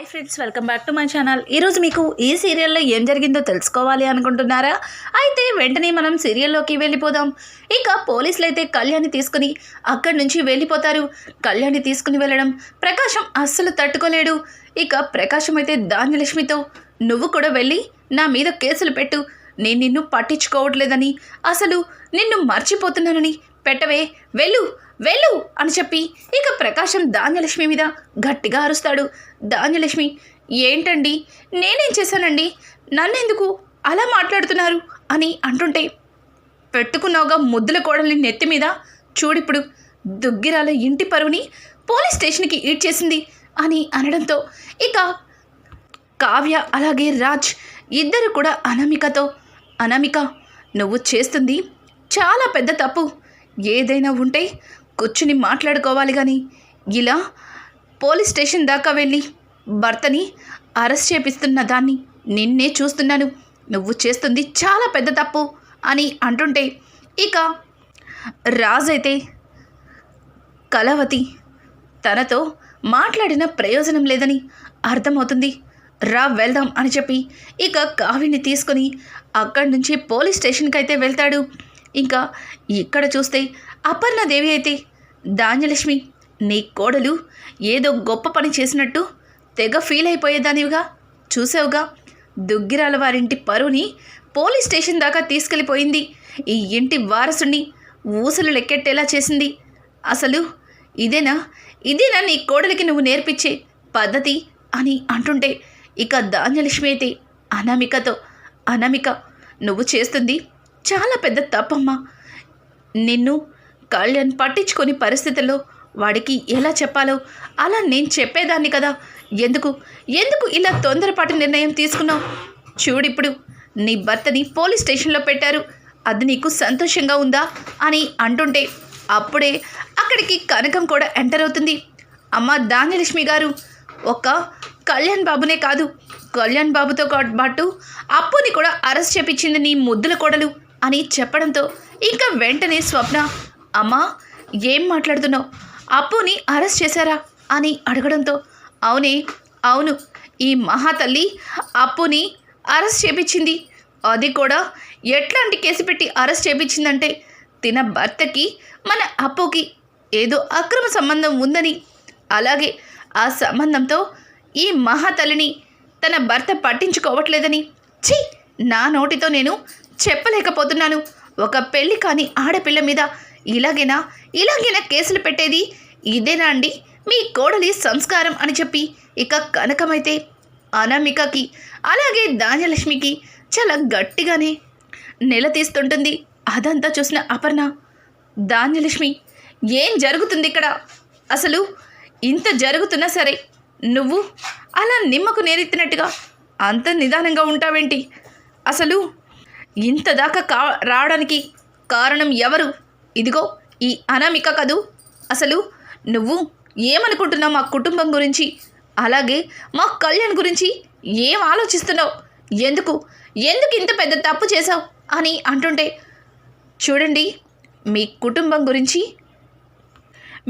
Hi friends, welcome back to my channel. ఈరోజు మీకు ఈ సీరియల్లో ఏం జరిగిందో తెలుసుకోవాలి అనుకుంటున్నారా? అయితే వెంటనే మనం సీరియల్లోకి వెళ్ళిపోదాం. ఇక పోలీసులు అయితే కళ్యాణ్ని తీసుకుని అక్కడి నుంచి వెళ్ళిపోతారు. కళ్యాణ్ని తీసుకుని వెళ్ళడం ప్రకాశం అస్సలు తట్టుకోలేడు. ఇక ప్రకాశం అయితే ధాన్యలక్ష్మితో, నువ్వు కూడా వెళ్ళి నా మీద కేసులు పెట్టు, నేను నిన్ను పట్టించుకోవట్లేదని, అసలు నిన్ను మర్చిపోతున్నానని పెట్టవే, వెళ్ళు వెళ్ళు అని చెప్పి ఇక ప్రకాశం ధాన్యలక్ష్మి మీద గట్టిగా అరుస్తాడు. ధాన్యలక్ష్మి, ఏంటండి, నేనేం చేశానండి, నన్నెందుకు అలా మాట్లాడుతున్నారు అని అంటుంటే, పెట్టుకున్నావుగా ముద్దుల కోడల్ని నెత్తి మీద, చూడిప్పుడు దుగ్గిరాల ఇంటి పరువుని పోలీస్ స్టేషన్కి ఈడ్చేసింది అని అనడంతో ఇక కావ్య అలాగే రాజ్ ఇద్దరు కూడా అనామిక, నువ్వు చేస్తుంది చాలా పెద్ద తప్పు, ఏదైనా ఉంటే కూర్చుని మాట్లాడుకోవాలి కానీ ఇలా పోలీస్ స్టేషన్ దాకా వెళ్ళి భర్తని అరెస్ట్ చేపిస్తున్న దాన్ని నిన్నే చూస్తున్నాను, నువ్వు చేస్తుంది చాలా పెద్ద తప్పు అని అంటుంటే ఇక రాజైతే కళావతి తనతో మాట్లాడిన ప్రయోజనం లేదని అర్థమవుతుంది, రా వెళ్దాం అని చెప్పి ఇక కావ్యని తీసుకొని అక్కడి నుంచి పోలీస్ స్టేషన్కి అయితే వెళ్తాడు. ఇంకా ఇక్కడ చూస్తే అపర్ణదేవి అయితే, ధాన్యలక్ష్మి, నీ కోడలు ఏదో గొప్ప పని చేసినట్టు తెగ ఫీల్ అయిపోయేదానివిగా, చూసావుగా, దుగ్గిరాల వారింటి పరువుని పోలీస్ స్టేషన్ దాకా తీసుకెళ్ళిపోయింది, ఈ ఇంటి వారసుని ఊసలు లెక్కెట్టేలా చేసింది, అసలు ఇదేనా నీ కోడలికి నువ్వు నేర్పించే పద్ధతి అని అంటుంటే ఇక ధాన్యలక్ష్మి అయితే అనామిక, నువ్వు చేస్తుంది చాలా పెద్ద తప్పమ్మా, నిన్ను కళ్యాణ్ పట్టించుకొని పరిస్థితుల్లో వాడికి ఎలా చెప్పాలో అలా నేను చెప్పేదాన్ని కదా, ఎందుకు ఇలా తొందరపాటు నిర్ణయం తీసుకున్నావు, చూడిప్పుడు నీ భర్తని పోలీస్ స్టేషన్లో పెట్టారు, అది నీకు సంతోషంగా ఉందా అని అంటుంటే అప్పుడే అక్కడికి కనకం కూడా ఎంటర్ అవుతుంది. అమ్మ ధాన్యలక్ష్మి గారు, ఒక్క కళ్యాణ్ బాబునే కాదు, కళ్యాణ్ బాబుతో పాటు అప్పుని కూడా అరెస్ట్ చేపించింది నీ ముద్దుల కోడలు అని చెప్పడంతో ఇంకా వెంటనే స్వప్న, అమ్మా ఏం మాట్లాడుతున్నావు, అప్పుని అరెస్ట్ చేశారా అని అడగడంతో అవును, ఈ మహాతల్లి అప్పుని అరెస్ట్ చేపించింది, అది కూడా ఎట్లాంటి కేసు పెట్టి అరెస్ట్ చేపించిందంటే తిన భర్తకి మన అప్పుకి ఏదో అక్రమ సంబంధం ఉందని, అలాగే ఆ సంబంధంతో ఈ మహాతల్లిని తన భర్త పట్టించుకోవట్లేదని ఛీ, నా నోటితో నేను చెప్పలేకపోతున్నాను, ఒక పెళ్ళి కాని ఆడపిల్ల మీద ఇలాగైనా కేసులు పెట్టేది, ఇదేనా అండి మీ కోడలి సంస్కారం అని చెప్పి ఇక కనకమైతే అనామికకి అలాగే ధాన్యలక్ష్మికి చాలా గట్టిగానే నిలదీస్తుంటుంది. అదంతా చూసిన అపర్ణ, ధాన్యలక్ష్మి, ఏం జరుగుతుంది ఇక్కడ, అసలు ఇంత జరుగుతున్నా సరే నువ్వు అలా నిమ్మకు నేరెత్తినట్టుగా అంత నిదానంగా ఉంటావేంటి, అసలు ఇంత దాకా రావడానికి కారణం ఎవరు, ఇదిగో ఈ అనామిక కదూ, అసలు నువ్వు ఏమనుకుంటున్నావు మా కుటుంబం గురించి, అలాగే మా కళ్యాణ్ గురించి ఏం ఆలోచిస్తున్నావు, ఎందుకు ఇంత పెద్ద తప్పు చేశావు అని అంటుంటే, చూడండి, మీ కుటుంబం గురించి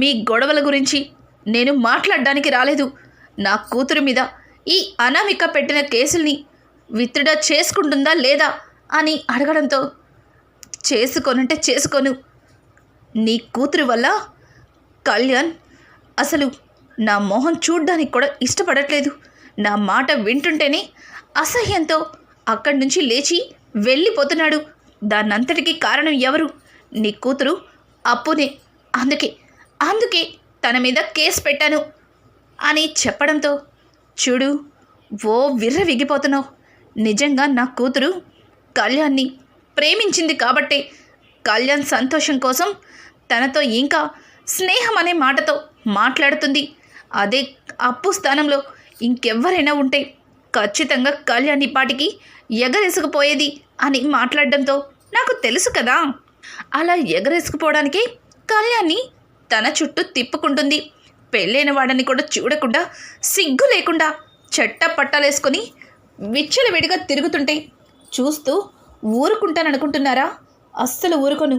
మీ గొడవల గురించి నేను మాట్లాడడానికి రాలేదు, నా కూతురు మీద ఈ అనామిక పెట్టిన కేసుల్ని విత్డ్రా చేసుకుంటుందా లేదా అని అడగడంతో, చేసుకోనంటే చేసుకోను, నీ కూతురు వల్ల కళ్యాణ్ అసలు నా మొహం చూడ్డానికి కూడా ఇష్టపడట్లేదు, నా మాట వింటుంటేనే అసహ్యంతో అక్కడి నుంచి లేచి వెళ్ళిపోతున్నాడు, దాన్నంతటికీ కారణం ఎవరు, నీ కూతురు అప్పునే, అందుకే తన మీద కేసు పెట్టాను అని చెప్పడంతో, చూడు, ఓ విర్రవిగిపోతున్నావు, నిజంగా నా కూతురు కళ్యాణ్ని ప్రేమించింది కాబట్టే కళ్యాణ్ సంతోషం కోసం తనతో ఇంకా స్నేహం అనే మాటతో మాట్లాడుతుంది, అదే అప్పు స్థానంలో ఇంకెవ్వరైనా ఉంటే ఖచ్చితంగా కళ్యాణ్ పాటికి ఎగరేసుకుపోయేది అని మాట్లాడడంతో, నాకు తెలుసు కదా, అలా ఎగరేసుకుపోవడానికే కళ్యాణ్ని తన చుట్టూ తిప్పుకుంటుంది, పెళ్ళైన వాడని కూడా చూడకుండా సిగ్గు లేకుండా చెట్ట పట్టాలేసుకొని విచ్చలవిడిగా తిరుగుతుంటే చూస్తూ ఊరుకుంటాననుకుంటున్నారా, అస్సలు ఊరుకోను,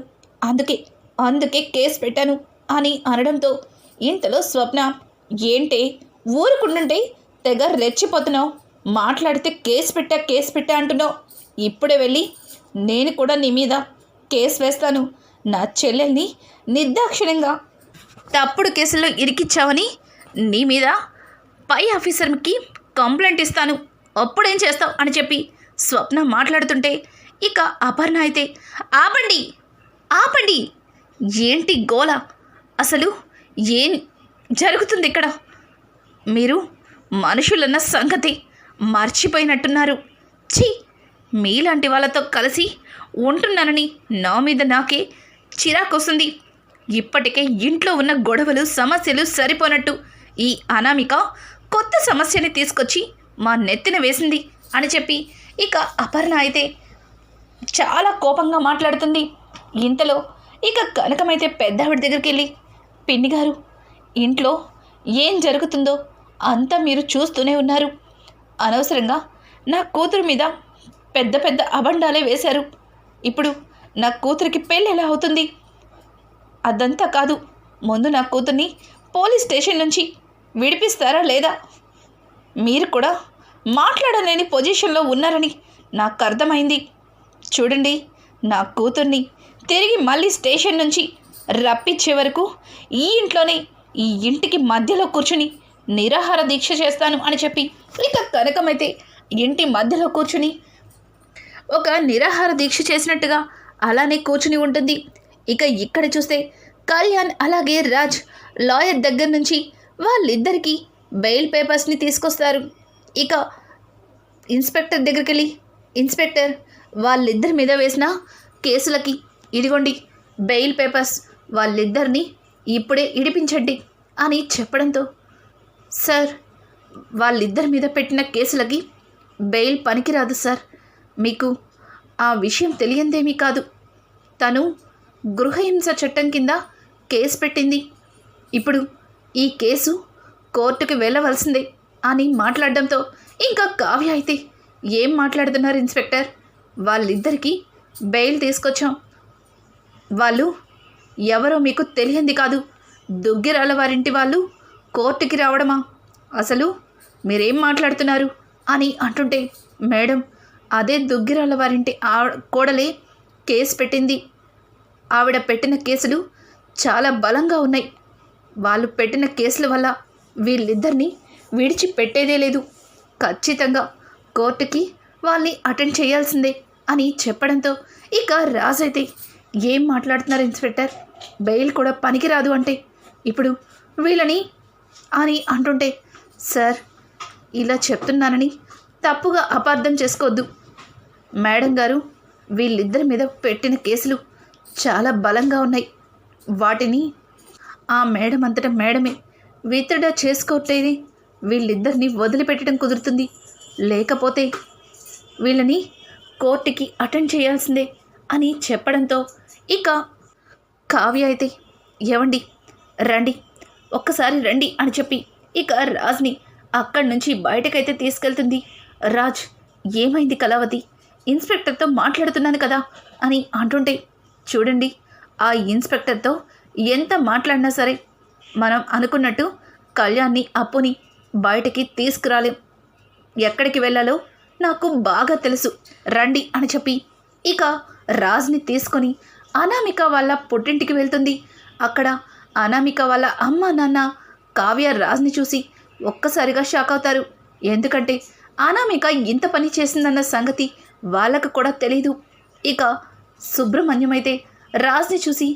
అందుకే కేసు పెట్టాను అని అనడంతో ఇంతలో స్వప్న, ఏంటే ఊరుకుంటుంటే తెగ రెచ్చిపోతున్నావు. మాట్లాడితే కేసు పెట్టా అంటున్నావు. ఇప్పుడే వెళ్ళి నేను కూడా నీ మీద కేసు వేస్తాను. నా చెల్లెల్ని నిర్దాక్షిణ్యంగా తప్పుడు కేసుల్లో ఇరికిచ్చావని నీ మీద పై ఆఫీసర్కి కంప్లైంట్ ఇస్తాను. అప్పుడేం చేస్తావు అని చెప్పి స్వప్న మాట్లాడుతుంటే ఇక అపర్ణ అయితే ఆపండి ఆపండి, ఏంటి గోల, అసలు ఏం జరుగుతుంది ఇక్కడ? మీరు మనుషులన్న సంగతి మర్చిపోయినట్టున్నారు. ఛీ, మీలాంటి వాళ్ళతో కలిసి ఉంటున్నానని నా మీద నాకే చిరాకు వస్తుంది. ఇప్పటికే ఇంట్లో ఉన్న గొడవలు సమస్యలు సరిపోనట్టు ఈ అనామిక కొత్త సమస్యని తీసుకొచ్చి మా నెత్తిన వేసింది అని చెప్పి ఇక అపర్ణ అయితే చాలా కోపంగా మాట్లాడుతుంది. ఇంతలో ఇక కనకమైతే పెద్దావిడ దగ్గరికి వెళ్ళి, పిన్ని గారు, ఇంట్లో ఏం జరుగుతుందో అంతా మీరు చూస్తూనే ఉన్నారు. అనవసరంగా నా కూతురు మీద పెద్ద పెద్ద అబండాలే వేశారు. ఇప్పుడు నా కూతురికి పెళ్ళి ఎలా అవుతుంది? అదంతా కాదు, ముందు నా కూతుర్ని పోలీస్ స్టేషన్ నుంచి విడిపిస్తారా లేదా? మీరు కూడా మాట్లాడలేని పొజిషన్లో ఉన్నారని నాకు అర్థమైంది. చూడండి, నా కూతుర్ని తిరిగి మళ్ళీ స్టేషన్ నుంచి రప్పించే వరకు ఈ ఇంట్లోనే, ఈ ఇంటికి మధ్యలో కూర్చుని నిరాహార దీక్ష చేస్తాను అని చెప్పి ఇక కనకమైతే ఇంటి మధ్యలో కూర్చుని ఒక నిరాహార దీక్ష చేసినట్టుగా అలానే కూర్చుని ఉంటుంది. ఇక ఇక్కడ చూస్తే కళ్యాణ్ అలాగే రాజ్ లాయర్ దగ్గర నుంచి వాళ్ళిద్దరికీ బెయిల్ పేపర్స్ని తీసుకొస్తారు. ఇక ఇన్స్పెక్టర్ దగ్గరికి వెళ్ళి, ఇన్స్పెక్టర్, వాళ్ళిద్దరి మీద వేసిన కేసులకి ఇదిగోండి బెయిల్ పేపర్స్, వాళ్ళిద్దరిని ఇప్పుడే ఇడిపించండి అని చెప్పడంతో, సార్, వాళ్ళిద్దరి మీద పెట్టిన కేసులకి బెయిల్ పనికిరాదు సార్. మీకు ఆ విషయం తెలియందేమీ కాదు. తను గృహహింస చట్టం కింద కేసు పెట్టింది. ఇప్పుడు ఈ కేసు కోర్టుకి వెళ్ళవలసిందే అని మాట్లాడడంతో ఇంకా కావ్య అయితే, ఏం మాట్లాడుతున్నారు ఇన్స్పెక్టర్? వాళ్ళిద్దరికీ బెయిల్ తీసుకొచ్చాం. వాళ్ళు ఎవరో మీకు తెలియంది కాదు. దుగ్గిరాల వారింటి వాళ్ళు కోర్టుకి రావడమా? అసలు మీరేం మాట్లాడుతున్నారు అని అంటుంటే, మేడం, అదే దుగ్గిరాల వారింటి కోడలే కేసు పెట్టింది. ఆవిడ పెట్టిన కేసులు చాలా బలంగా ఉన్నాయి. వాళ్ళు పెట్టిన కేసుల వల్ల వీళ్ళిద్దరినీ విడిచిపెట్టేదే లేదు. ఖచ్చితంగా కోర్టుకి వాళ్ళని అటెండ్ చేయాల్సిందే అని చెప్పడంతో ఇక రాజైతే, ఏం మాట్లాడుతున్నారు ఇన్స్పెక్టర్? బెయిల్ కూడా పనికిరాదు అంటే ఇప్పుడు వీళ్ళని అని అంటుంటే, సార్, ఇలా చెప్తున్నానని తప్పుగా అపార్థం చేసుకోవద్దు. మేడం గారు, వీళ్ళిద్దరి మీద పెట్టిన కేసులు చాలా బలంగా ఉన్నాయి. వాటిని ఆ మేడం అంతటా మేడమే విత్డ్రా చేసుకోవట్లేదే వీళ్ళిద్దరిని వదిలిపెట్టడం కుదురుతుంది. లేకపోతే వీళ్ళని కోర్టుకి అటెండ్ చేయాల్సిందే అని చెప్పడంతో ఇక కావ్య అయితే, ఏవండి, రండి, ఒక్కసారి రండి అని చెప్పి ఇక రాజ్ని అక్కడి నుంచి బయటకైతే తీసుకెళ్తుంది. రాజ్, ఏమైంది కళావతి? ఇన్స్పెక్టర్తో మాట్లాడుతున్నాను కదా అని అంటుంటే, చూడండి, ఆ ఇన్స్పెక్టర్తో ఎంత మాట్లాడినా సరే మనం అనుకున్నట్టు కళ్యాణ్ని, అప్పుని బయటికి తీసుకురాలేం. ఎక్కడికి వెళ్ళాలో నాకు బాగా తెలుసు, రండి అని చెప్పి ఇక రాజ్ని తీసుకొని అనామిక వాళ్ళ పుట్టింటికి వెళ్తుంది. అక్కడ అనామిక వాళ్ళ అమ్మ నాన్న కావ్య రాజ్ని చూసి ఒక్కసారిగా షాక్ అవుతారు. ఎందుకంటే అనామిక ఇంత పని చేసిందన్న సంగతి వాళ్ళకు కూడా తెలీదు. ఇక సుబ్రహ్మణ్యం అయితే రాజ్ని చూసి,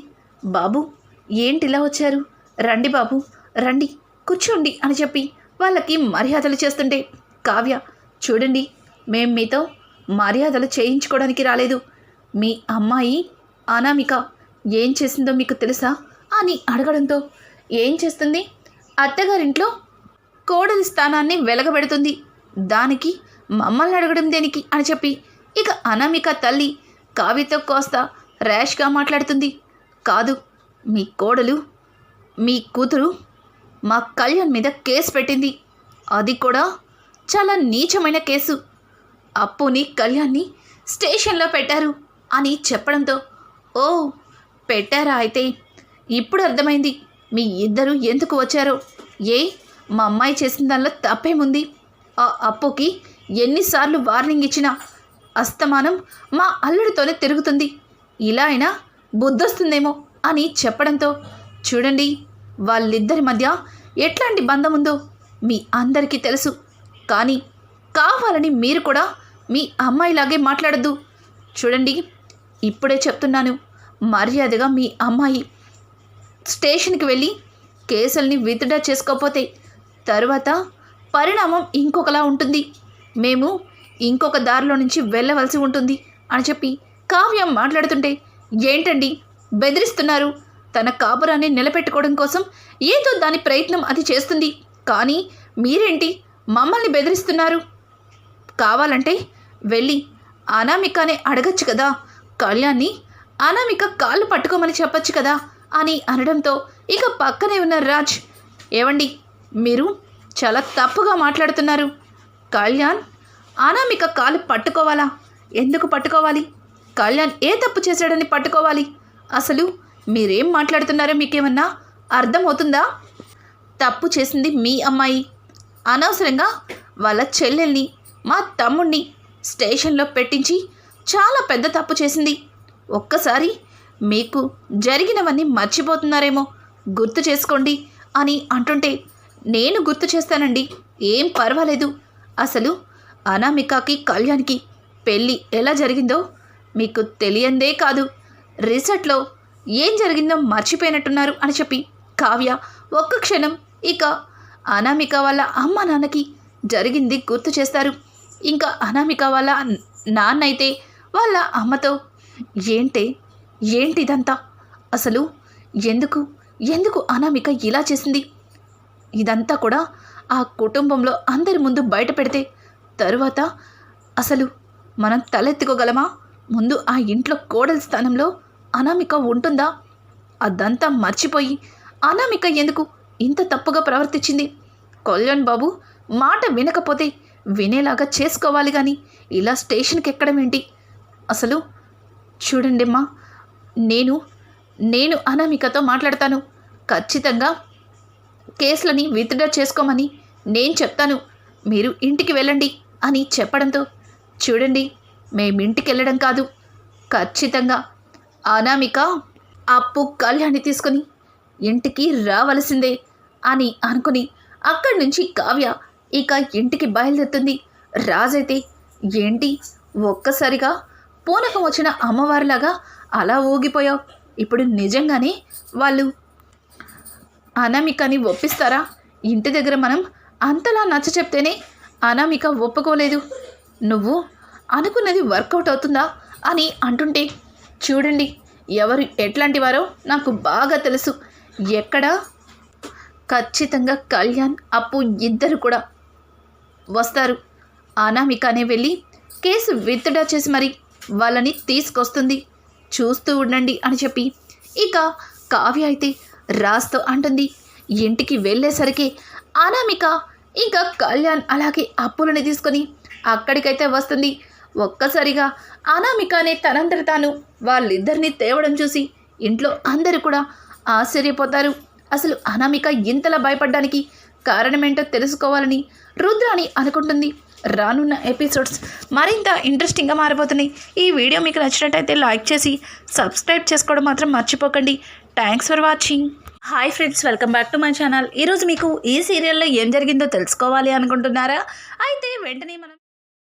బాబు, ఏంటిలా వచ్చారు? రండి బాబు, రండి, కూర్చోండి అని చెప్పి వాళ్ళకి మర్యాదలు చేస్తుంటే, కావ్య, చూడండి, మేం మీతో మర్యాదలు చేయించుకోవడానికి రాలేదు. మీ అమ్మాయి అనామిక ఏం చేసిందో మీకు తెలుసా అని అడగడంతో, ఏం చేస్తుంది? అత్తగారింట్లో కోడలి స్థానాన్ని వెలగబెడుతుంది. దానికి మమ్మల్ని అడగడం దేనికి అని చెప్పి ఇక అనామిక తల్లి కావ్యతో కోస్త ర్యాష్గా మాట్లాడుతుంది. కాదు, మీ కోడలు, మీ కూతురు మా కళ్యాణ్ మీద కేసు పెట్టింది. అది కూడా చాలా నీచమైన కేసు. అప్పుని, కళ్యాణ్ని స్టేషన్లో పెట్టారు అని చెప్పడంతో, ఓ, పెట్టారా? అయితే ఇప్పుడు అర్థమైంది మీ ఇద్దరు ఎందుకు వచ్చారో. ఏ, మా అమ్మాయి చేసిన దానిలో తప్పేముంది? ఆ అప్పుకి ఎన్నిసార్లు వార్నింగ్ ఇచ్చినా అస్తమానం మా అల్లుడితోనే తిరుగుతుంది, ఇలా అయినా బుద్ధొస్తుందేమో అని చెప్పడంతో చూడండి వాళ్ళిద్దరి మధ్య ఎట్లాంటి బంధం ఉందో మీ అందరికీ తెలుసు. కానీ కావాలని మీరు కూడా మీ అమ్మాయిలాగే మాట్లాడద్దు. చూడండి ఇప్పుడే చెప్తున్నాను, మర్యాదగా మీ అమ్మాయి స్టేషన్కి వెళ్ళి కేసుల్ని విత్డ్రా చేసుకోకపోతే తరువాత పరిణామం ఇంకొకలా ఉంటుంది, మేము ఇంకొక దారిలో నుంచి వెళ్ళవలసి ఉంటుంది అని చెప్పి కావ్య మాట్లాడుతుంటే ఏంటండి బెదిరిస్తున్నారు? తన కాపురాన్ని నిలబెట్టుకోవడం కోసం ఏదో దాని ప్రయత్నం అది చేస్తుంది, కానీ మీరేంటి మమ్మల్ని బెదిరిస్తున్నారు? కావాలంటే వెళ్ళి అనామికనే అడగచ్చు కదా, కళ్యాణ్ని అనామిక కాళ్ళు పట్టుకోమని చెప్పచ్చు కదా అని అనడంతో ఇక పక్కనే ఉన్న రాజ్, ఏవండి మీరు చాలా తప్పుగా మాట్లాడుతున్నారు. కళ్యాణ్ అనామిక కాలు పట్టుకోవాలా? ఎందుకు పట్టుకోవాలి? కళ్యాణ్ ఏ తప్పు చేశాడని పట్టుకోవాలి? అసలు మీరేం మాట్లాడుతున్నారో మీకేమన్నా అర్థమవుతుందా? తప్పు చేసింది మీ అమ్మాయి. అనవసరంగా వాళ్ళ చెల్లెల్ని మా తమ్ముణ్ణి స్టేషన్లో పెట్టించి చాలా పెద్ద తప్పు చేసింది. ఒక్కసారి మీకు జరిగినవన్నీ మర్చిపోతున్నారేమో, గుర్తు చేసుకోండి అని అంటుంటే నేను గుర్తు చేస్తానండి, ఏం పర్వాలేదు. అసలు అనామికకి కళ్యాణ్కి పెళ్ళి ఎలా జరిగిందో మీకు తెలియందే కాదు, రిసార్ట్లో ఏం జరిగిందో మర్చిపోయినట్టున్నారు అని చెప్పి కావ్య ఒక్క క్షణం ఇక అనామిక వాళ్ళ అమ్మ నాన్నకి జరిగింది గుర్తు చేస్తారు. ఇంకా అనామిక వాళ్ళ నాన్న అయితే వాళ్ళ అమ్మతో ఏంటిదంతా? అసలు ఎందుకు అనామిక ఇలా చేసింది? ఇదంతా కూడా ఆ కుటుంబంలో అందరి ముందు బయట పెడితే తరువాత అసలు మనం తలెత్తుకోగలమా? ముందు ఆ ఇంట్లో కోడలి స్థానంలో అనామిక ఉంటుందా? అదంతా మర్చిపోయి అనామిక ఎందుకు ఇంత తప్పుగా ప్రవర్తించింది? కళ్యాణ్ బాబు మాట వినకపోతే వినేలాగా చేసుకోవాలి, కానీ ఇలా స్టేషన్కి ఎక్కడం ఏంటి? అసలు చూడండి అమ్మా, నేను అనామికతో మాట్లాడతాను, ఖచ్చితంగా కేసులని విత్డ్రా చేసుకోమని నేను చెప్తాను, మీరు ఇంటికి వెళ్ళండి అని చెప్పడంతో చూడండి మేమింటికి వెళ్ళడం కాదు, ఖచ్చితంగా అనామిక అప్పు కళ్యాణ్ని తీసుకొని ఇంటికి రావలసిందే అని అనుకుని అక్కడి నుంచి కావ్య ఇక ఇంటికి బయలుదేరుతుంది. రాజైతే ఏంటి ఒక్కసారిగా పూనకం వచ్చిన అమ్మవారిలాగా అలా ఊగిపోయావు? ఇప్పుడు నిజంగానే వాళ్ళు అనామికని ఒప్పిస్తారా? ఇంటి దగ్గర మనం అంతలా నచ్చ చెప్తేనే అనామిక ఒప్పుకోలేదు, నువ్వు అనుకున్నది వర్కౌట్ అవుతుందా అని అంటుంటే చూడండి ఎవరు ఎట్లాంటి వారో నాకు బాగా తెలుసు. ఎక్కడ ఖచ్చితంగా కళ్యాణ్ అప్పు ఇద్దరు కూడా వస్తారు. అనామికనే వెళ్ళి కేసు విత్డ్రా చేసి మరి వాళ్ళని తీసుకొస్తుంది, చూస్తూ ఉండండి అని చెప్పి ఇక కావ్య అయితే రాజ్తో అంటుంది. ఇంటికి వెళ్ళేసరికి అనామిక ఇంకా కళ్యాణ్ అలాగే అప్పులని తీసుకొని అక్కడికైతే వస్తుంది. ఒక్కసారిగా అనామికనే తనంతట తాను వాళ్ళిద్దరిని తేవడం చూసి ఇంట్లో అందరూ కూడా ఆశ్చర్యపోతారు. అసలు అనామిక ఇంతలా భయపడ్డానికి కారణమేంటో తెలుసుకోవాలని రుద్రాణి అనుకుంటుంది. రానున్న ఎపిసోడ్స్ మరింత ఇంట్రెస్టింగ్గా మారిపోతున్నాయి. ఈ వీడియో మీకు నచ్చినట్టయితే లైక్ చేసి సబ్స్క్రైబ్ చేసుకోవడం మాత్రం మర్చిపోకండి. Thanks for watching. Hi friends, welcome back to my channel. ఈరోజు మీకు ఈ సీరియల్లో ఏం జరిగిందో తెలుసుకోవాలి అనుకుంటున్నారా? అయితే వెంటనే మనం